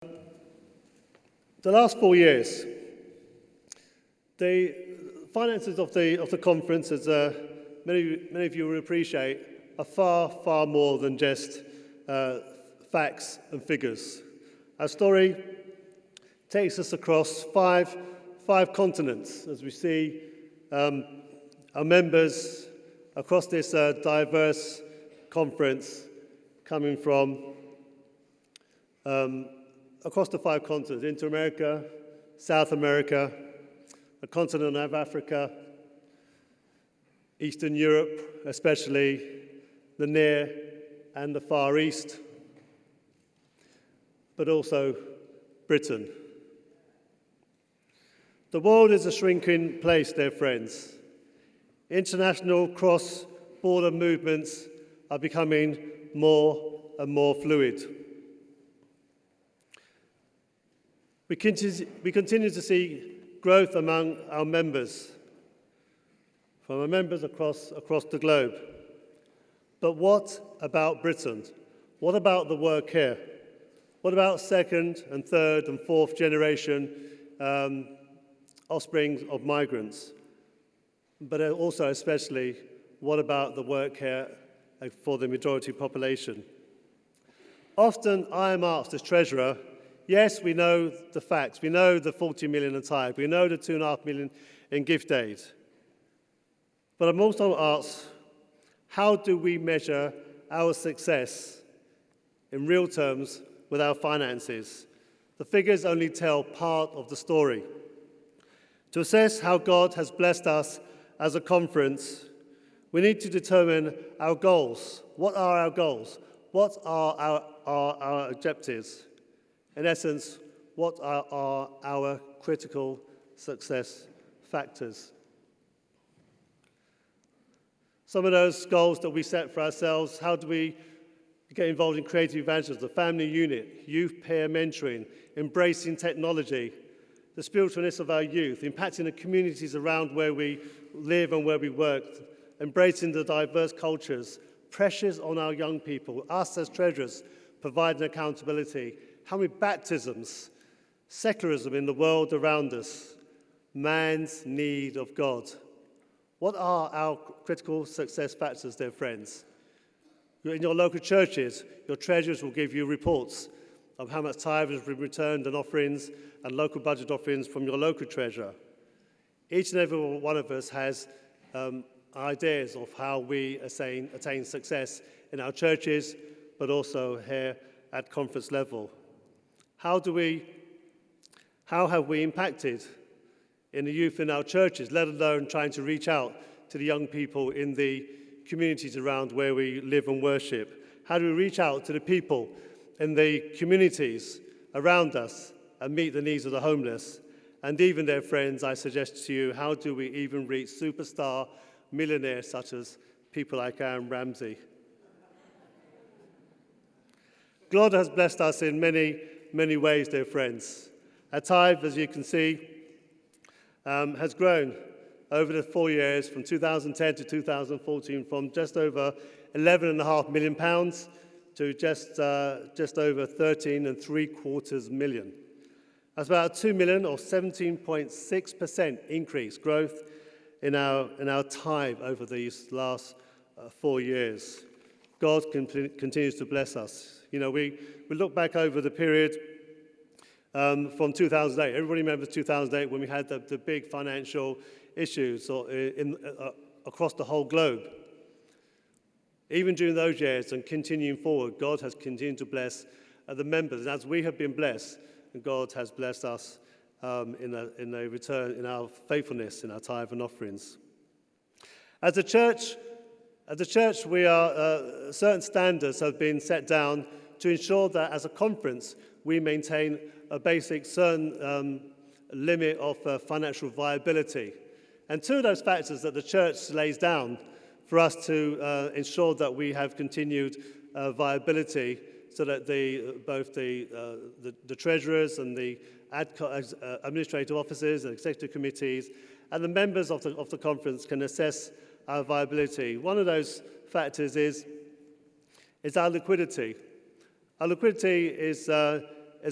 The last 4 years, the finances of the conference, as many of you will appreciate, are far more than just facts and figures. Our story takes us across five continents as we see our members across this diverse conference coming from across the 5 continents, into America, South America, the continent of Africa, Eastern Europe, especially the Near and the Far East, but also Britain. The world is a shrinking place, dear friends. International cross-border movements are becoming more and more fluid. We continue to see growth among our members, from our members across the globe. But what about Britain? What about the work here? What about second and third and fourth generation offspring of migrants? But also, especially, what about the work here for the majority population? Often I am asked as treasurer, yes, we know the facts. We know the 40 million in tithe. We know the 2.5 million in gift aid. But I'm also asked, how do we measure our success in real terms with our finances? The figures only tell part of the story. To assess how God has blessed us as a conference, we need to determine our goals. What are our goals? What are our objectives? In essence, what are our critical success factors? Some of those goals that we set for ourselves: how do we get involved in creative evangelism, the family unit, youth peer mentoring, embracing technology, the spiritualness of our youth, impacting the communities around where we live and where we work, embracing the diverse cultures, pressures on our young people, us as treasurers providing accountability. How many baptisms, secularism in the world around us, man's need of God. What are our critical success factors, dear friends? In your local churches, your treasurers will give you reports of how much tithe has been returned and offerings and local budget offerings from your local treasurer. Each and every one of us has ideas of how we attain success in our churches, but also here at conference level. How have we impacted in the youth in our churches, let alone trying to reach out to the young people in the communities around where we live and worship? How do we reach out to the people in the communities around us and meet the needs of the homeless? And even, their friends, I suggest to you, how do we even reach superstar millionaires such as people like Aaron Ramsey? God has blessed us in many ways, dear friends. Our tithe, as you can see, has grown over the 4 years from 2010 to 2014 from just over £11.5 million to just over 13.75 million. That's about 2 million or 17.6% increase growth in our tithe over these last 4 years. God continues to bless us. You know, we look back over the period from 2008. Everybody remembers 2008 when we had the big financial issues across the whole globe. Even during those years and continuing forward, God has continued to bless the members. And as we have been blessed, God has blessed us in a return in our faithfulness in our tithe and offerings. As a church, we are certain standards have been set down to ensure that as a conference we maintain a basic certain limit of financial viability. And two of those factors that the church lays down for us to ensure that we have continued viability, so that both the treasurers and the administrative officers and executive committees and the members of the conference can assess our viability. One of those factors is our liquidity. Our liquidity is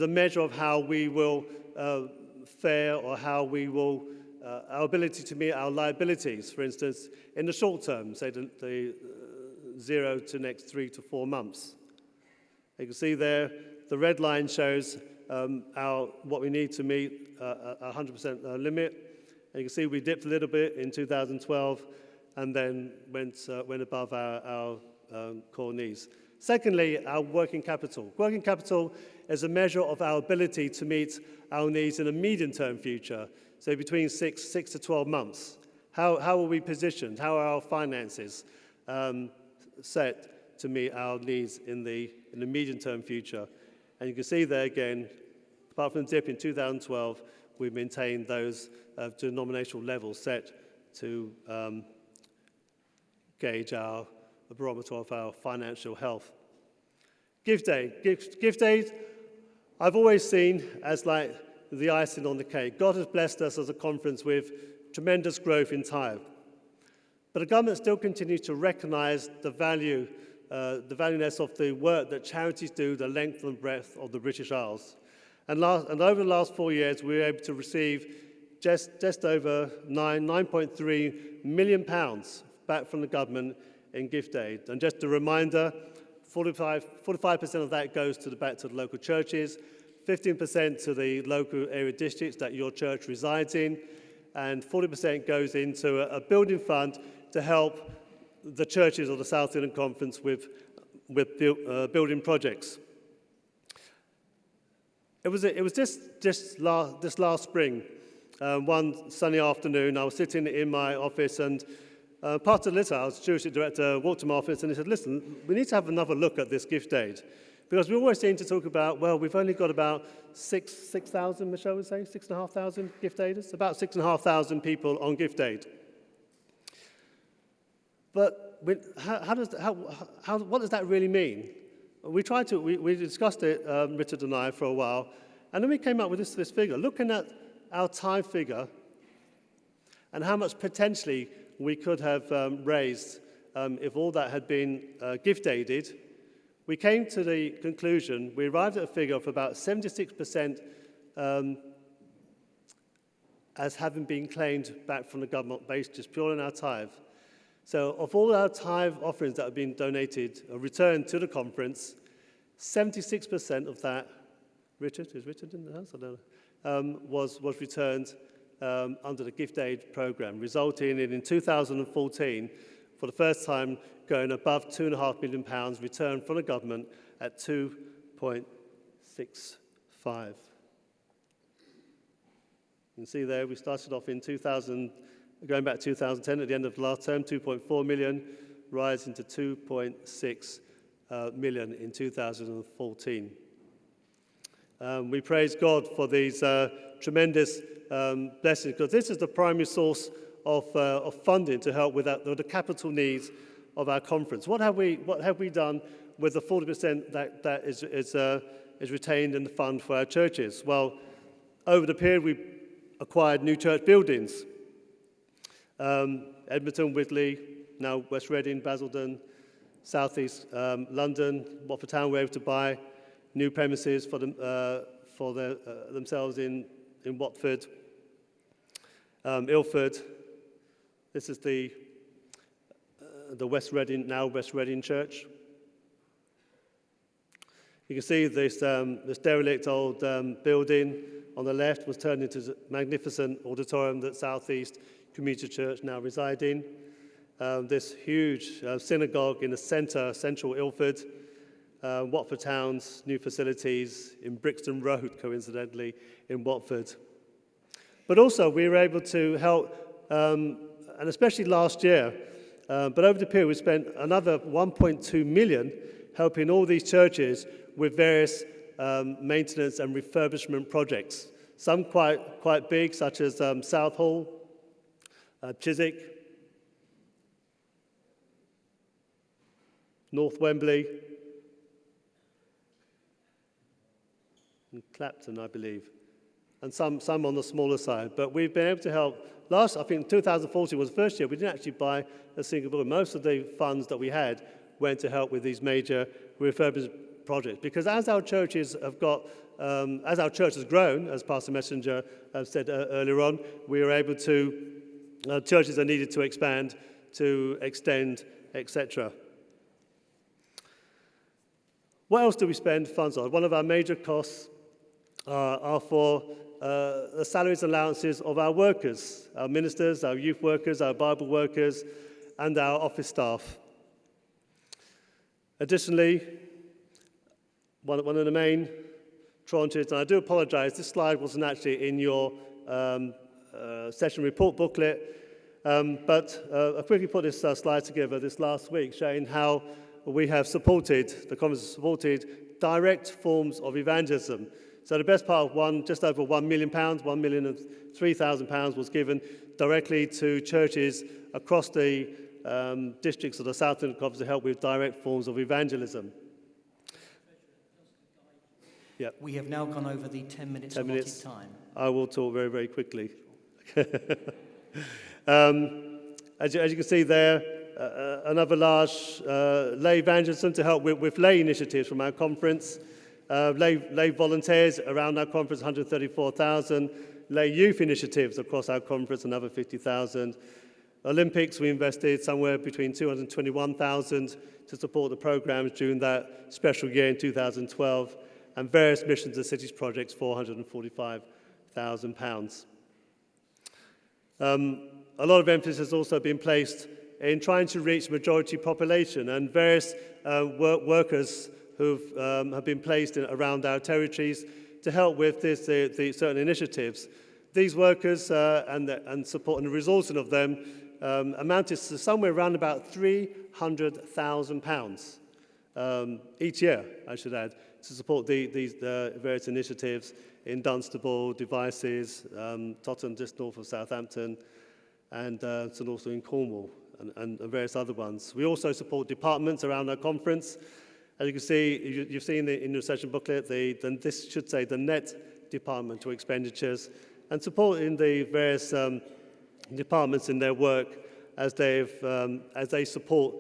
a measure of how we will fare, or how we will, our ability to meet our liabilities, for instance, in the short term, say the 0 to next 3 to 4 months. You can see there, the red line shows what we need to meet a 100% limit. And you can see we dipped a little bit in 2012 and then went above our core needs. Secondly, our working capital. Working capital is a measure of our ability to meet our needs in a medium-term future, so between 6 to 12 months. How are we positioned? How are our finances set to meet our needs in the medium-term future? And you can see there again, apart from the dip in 2012, we've maintained those denominational levels set to gauge the barometer of our financial health. Gift aid. Gift aid, I've always seen as like the icing on the cake. God has blessed us as a conference with tremendous growth in tithe. But the government still continues to recognize the valueness of the work that charities do, the length and breadth of the British Isles. And over the last 4 years, we were able to receive just over £9.3 million back from the government in gift aid. And just a reminder, 45% of that goes back to the local churches, 15% to the local area districts that your church resides in, and 40% goes into a building fund to help the churches of the South England Conference with building projects. It was this last spring, one sunny afternoon, I was sitting in my office, and Pastor Litter, our stewardship director, walked to my office and he said, listen, we need to have another look at this gift aid. Because we always seem to talk about, well, we've only got about 6,000, Michelle would say, 6,500 gift aiders, about 6,500 people on gift aid. But what does that really mean? We discussed it, Richard and I, for a while, and then we came up with this figure, looking at our tithe figure and how much potentially we could have raised if all that had been gift aided. We came to the conclusion, we arrived at a figure of about 76% as having been claimed back from the government based just purely on our tithe. So of all our tithe offerings that have been donated or returned to the conference, 76% of that, is Richard in the house? I don't know, was returned under the gift aid program, resulting in 2014, for the first time, going above £2.5 million returned from the government at 2.65. You can see there, we started off in 2000, going back to 2010 at the end of the last term, 2.4 million, rising to 2.6 million in 2014. We praise God for these tremendous blessings, because this is the primary source of funding to help with the capital needs of our conference. What have we done with the 40% that is retained in the fund for our churches? Well, over the period, we acquired new church buildings. Edmonton, Whitley, now West Reading, Basildon, Southeast London, Watford Town were able to buy new premises for themselves in Watford. Ilford, this is the West Reading, now West Reading Church. You can see this derelict old building on the left was turned into a magnificent auditorium that Southeast Community Church now reside in. This huge synagogue in the central Ilford. Watford Town's new facilities in Brixton Road, coincidentally, in Watford. But also, we were able to help, and especially last year, but over the period, we spent another 1.2 million helping all these churches with various maintenance and refurbishment projects. Some quite big, such as Southall, Chiswick, North Wembley, and Clapton, I believe, and some on the smaller side. But we've been able to help. I think 2014 was the first year we didn't actually buy a single building. Most of the funds that we had went to help with these major projects. Because as our churches have got, as our church has grown, as Pastor Messenger said earlier on, we are able to, churches are needed to expand, to extend, etc. What else do we spend funds on? One of our major costs are for the salaries and allowances of our workers, our ministers, our youth workers, our Bible workers, and our office staff. Additionally, one of the main tranches, and I do apologize, this slide wasn't actually in your session report booklet, but I quickly put this slide together this last week showing how we have supported, the conference has supported direct forms of evangelism. So the best part of just over £1 million, £1,003,000 was given directly to churches across the districts of the South London Conference to help with direct forms of evangelism. Yep. We have now gone over the 10 minutes allotted time. I will talk very, very quickly. As you can see there, another large lay evangelism to help with lay initiatives from our conference. Lay volunteers around our conference, 134,000. Lay youth initiatives across our conference, another 50,000. Olympics, we invested somewhere between 221,000 to support the programs during that special year in 2012. And various missions and cities projects, £445,000. A lot of emphasis has also been placed in trying to reach majority population, and various workers who have been placed around our territories to help with the certain initiatives. These workers and support and the resourcing of them amounted to somewhere around about £300,000 each year, I should add, to support these various initiatives in Dunstable, Devizes, Tottenham, just north of Southampton, and also in Cornwall, and various other ones. We also support departments around our conference. As you can see, you've seen in your session booklet, this should say the net departmental expenditures, and supporting the various departments in their work as they support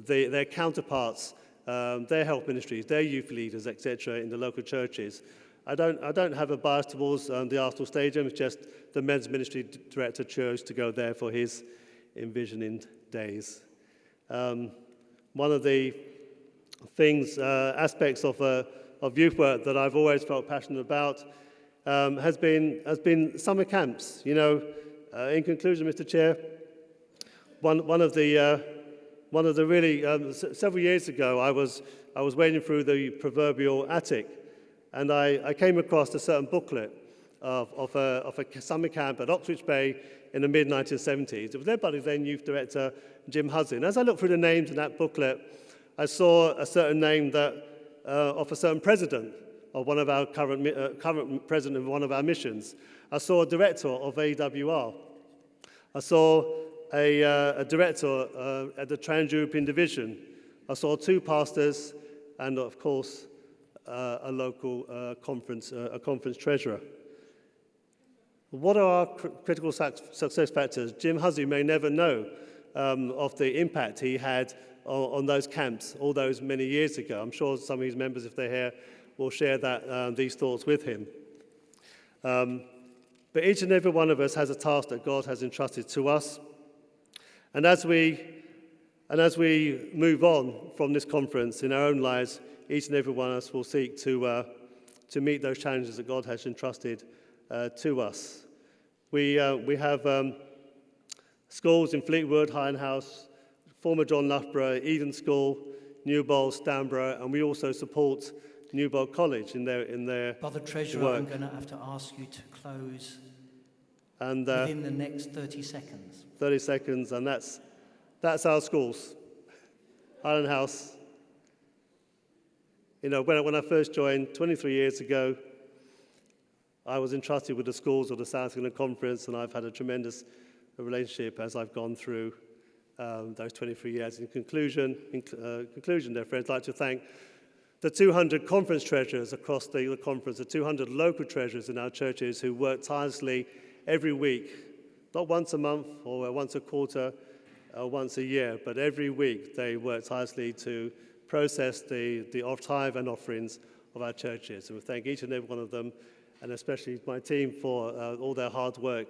their counterparts, their health ministries, their youth leaders, etc., in the local churches. I don't have a bias towards the Arsenal Stadium. It's just the men's ministry director chose to go there for his envisioning days. One of the aspects of youth work that I've always felt passionate about has been summer camps. You know, in conclusion, Mr. Chair, one of the really several years ago, I was wading through the proverbial attic, and I came across a certain booklet of a summer camp at Oxbridge Bay in the mid-1970s. It was led by the then youth director, Jim Huzzin. As I looked through the names in that booklet, I saw a certain name of a certain president of one of our current president of one of our missions. I saw a director of AWR. I saw a director at the Trans-European Division. I saw two pastors, and of course, a local conference treasurer. What are our critical success factors? Jim Hussey may never know of the impact he had on those camps all those many years ago. I'm sure some of his members, if they're here, will share these thoughts with him. But each and every one of us has a task that God has entrusted to us. And as we move on from this conference in our own lives, each and every one of us will seek to meet those challenges that God has entrusted to us. We have schools in Fleetwood, Highland House, former John Loughborough, Eden School, Newbold, Stanborough, and we also support Newbold College in their Brother Treasurer, work. I'm going to have to ask you to close within the next 30 seconds. 30 seconds, and that's our schools. Highland House. You know, when I first joined 23 years ago, I was entrusted with the schools of the South England Conference, and I've had a tremendous relationship as I've gone through those 23 years. In conclusion, dear friends, I'd like to thank the 200 conference treasurers across the conference, the 200 local treasurers in our churches who work tirelessly every week, not once a month or once a quarter or once a year, but every week they work tirelessly to process the tithe and offerings of our churches. And we thank each and every one of them, and especially my team for all their hard work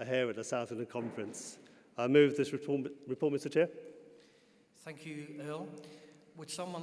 here at the South London Conference. I move this report, Mr. Chair. Thank you, Earl. Would someone